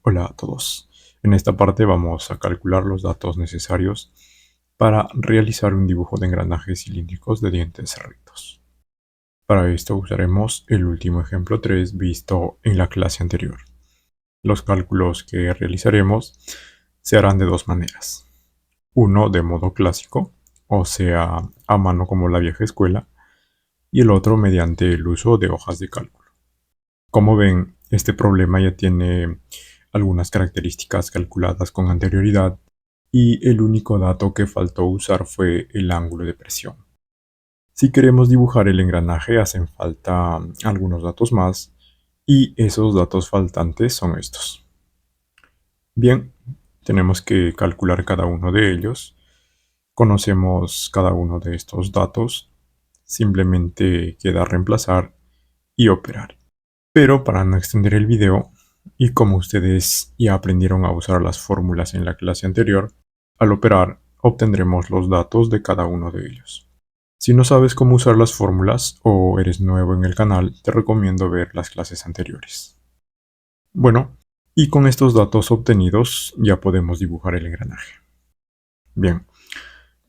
Hola a todos. En esta parte vamos a calcular los datos necesarios para realizar un dibujo de engranajes cilíndricos de dientes rectos. Para esto usaremos el último ejemplo 3 visto en la clase anterior. Los cálculos que realizaremos se harán de dos maneras. Uno de modo clásico, o sea, a mano como la vieja escuela, y el otro mediante el uso de hojas de cálculo. Como ven, este problema ya tiene algunas características calculadas con anterioridad y el único dato que faltó usar fue el ángulo de presión. Si queremos dibujar el engranaje hacen falta algunos datos más y esos datos faltantes son estos. Bien, tenemos que calcular cada uno de ellos. Conocemos cada uno de estos datos, simplemente queda reemplazar y operar. Pero para no extender el video, y como ustedes ya aprendieron a usar las fórmulas en la clase anterior, al operar obtendremos los datos de cada uno de ellos. Si no sabes cómo usar las fórmulas o eres nuevo en el canal, te recomiendo ver las clases anteriores. Bueno, y con estos datos obtenidos ya podemos dibujar el engranaje. Bien,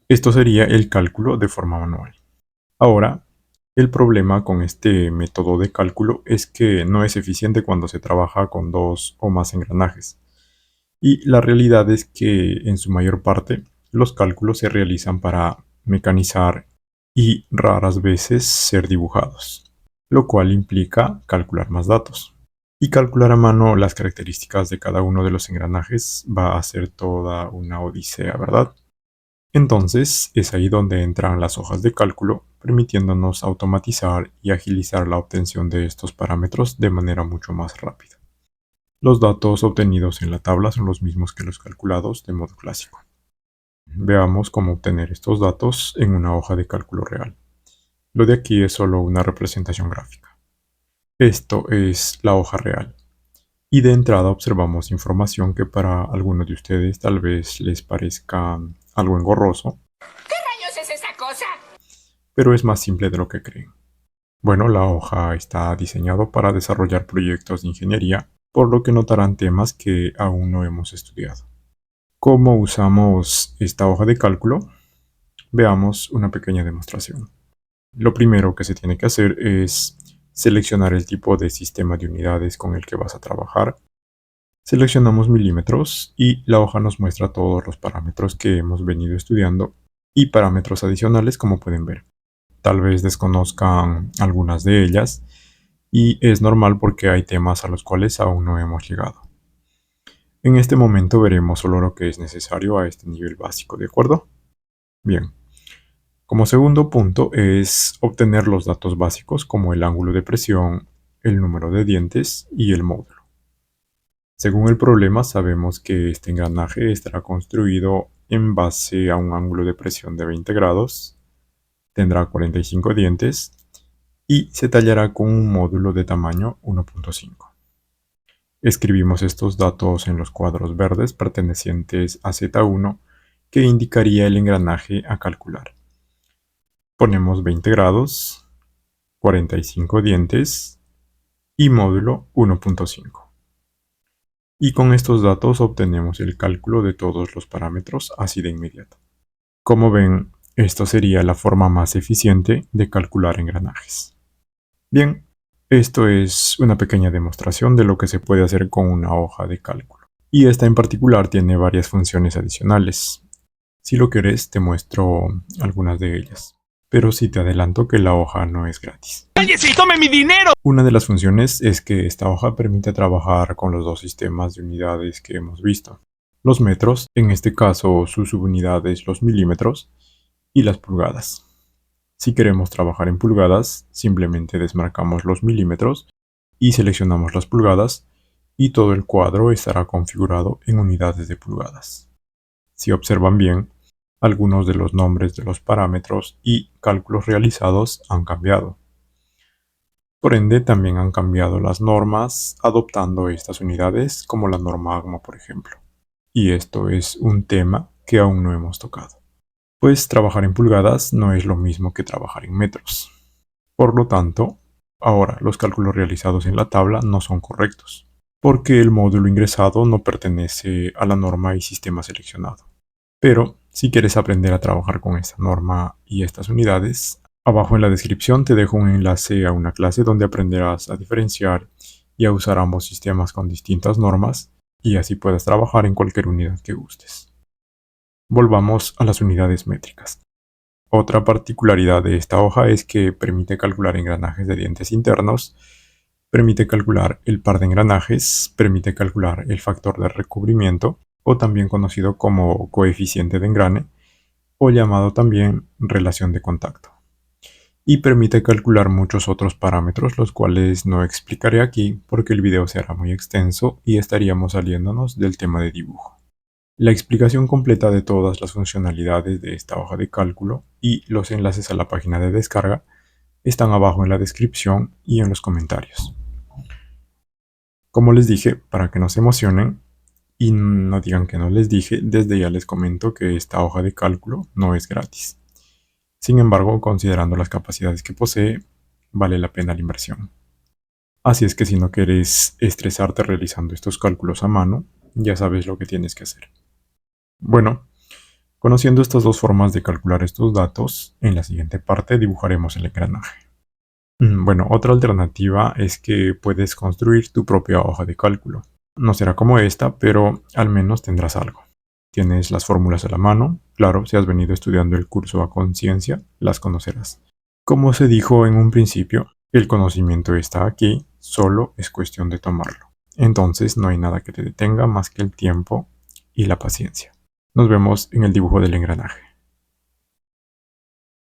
esto sería el cálculo de forma manual. Ahora, el problema con este método de cálculo es que no es eficiente cuando se trabaja con dos o más engranajes. Y la realidad es que en su mayor parte los cálculos se realizan para mecanizar y raras veces ser dibujados, lo cual implica calcular más datos. Y calcular a mano las características de cada uno de los engranajes va a ser toda una odisea, ¿verdad? Entonces, es ahí donde entran las hojas de cálculo, permitiéndonos automatizar y agilizar la obtención de estos parámetros de manera mucho más rápida. Los datos obtenidos en la tabla son los mismos que los calculados de modo clásico. Veamos cómo obtener estos datos en una hoja de cálculo real. Lo de aquí es solo una representación gráfica. Esto es la hoja real. Y de entrada observamos información que para algunos de ustedes tal vez les parezca algo engorroso, ¿Es esa cosa? pero es más simple de lo que creen. Bueno, la hoja está diseñado para desarrollar proyectos de ingeniería, por lo que notarán temas que aún no hemos estudiado. ¿Cómo usamos esta hoja de cálculo? Veamos una pequeña demostración. Lo primero que se tiene que hacer es seleccionar el tipo de sistema de unidades con el que vas a trabajar. Seleccionamos milímetros y la hoja nos muestra todos los parámetros que hemos venido estudiando y parámetros adicionales, como pueden ver. Tal vez desconozcan algunas de ellas y es normal porque hay temas a los cuales aún no hemos llegado. En este momento veremos solo lo que es necesario a este nivel básico, ¿de acuerdo? Bien. Como segundo punto es obtener los datos básicos como el ángulo de presión, el número de dientes y el módulo. Según el problema sabemos que este engranaje estará construido en base a un ángulo de presión de 20 grados, tendrá 45 dientes y se tallará con un módulo de tamaño 1.5. Escribimos estos datos en los cuadros verdes pertenecientes a Z1 que indicaría el engranaje a calcular. Ponemos 20 grados, 45 dientes y módulo 1.5. Y con estos datos obtenemos el cálculo de todos los parámetros así de inmediato. Como ven, esto sería la forma más eficiente de calcular engranajes. Bien, esto es una pequeña demostración de lo que se puede hacer con una hoja de cálculo. Y esta en particular tiene varias funciones adicionales. Si lo quieres, te muestro algunas de ellas. Pero sí te adelanto que la hoja no es gratis. ¡Cállese y tome mi dinero! Una de las funciones es que esta hoja permite trabajar con los dos sistemas de unidades que hemos visto. Los metros, en este caso sus subunidades los milímetros, y las pulgadas. Si queremos trabajar en pulgadas, simplemente desmarcamos los milímetros y seleccionamos las pulgadas y todo el cuadro estará configurado en unidades de pulgadas. Si observan bien, algunos de los nombres de los parámetros y cálculos realizados han cambiado. Por ende, también han cambiado las normas adoptando estas unidades como la norma AGMA, por ejemplo. Y esto es un tema que aún no hemos tocado. Pues trabajar en pulgadas no es lo mismo que trabajar en metros. Por lo tanto, ahora los cálculos realizados en la tabla no son correctos. porque el módulo ingresado no pertenece a la norma y sistema seleccionado. Pero si quieres aprender a trabajar con esta norma y estas unidades, abajo en la descripción te dejo un enlace a una clase donde aprenderás a diferenciar y a usar ambos sistemas con distintas normas y así puedas trabajar en cualquier unidad que gustes. Volvamos a las unidades métricas. Otra particularidad de esta hoja es que permite calcular engranajes de dientes internos, permite calcular el par de engranajes, permite calcular el factor de recubrimiento, o también conocido como coeficiente de engrane, o llamado también relación de contacto. Y permite calcular muchos otros parámetros, los cuales no explicaré aquí porque el video será muy extenso y estaríamos saliéndonos del tema de dibujo. La explicación completa de todas las funcionalidades de esta hoja de cálculo y los enlaces a la página de descarga están abajo en la descripción y en los comentarios. Como les dije, para que no se emocionen y no digan que no les dije, desde ya les comento que esta hoja de cálculo no es gratis. Sin embargo, considerando las capacidades que posee, vale la pena la inversión. Así es que si no quieres estresarte realizando estos cálculos a mano, ya sabes lo que tienes que hacer. Bueno, conociendo estas dos formas de calcular estos datos, en la siguiente parte dibujaremos el engranaje. Bueno, otra alternativa es que puedes construir tu propia hoja de cálculo. No será como esta, pero al menos tendrás algo. Tienes las fórmulas a la mano, claro, si has venido estudiando el curso a conciencia, las conocerás. Como se dijo en un principio, el conocimiento está aquí, solo es cuestión de tomarlo. Entonces no hay nada que te detenga más que el tiempo y la paciencia. Nos vemos en el dibujo del engranaje.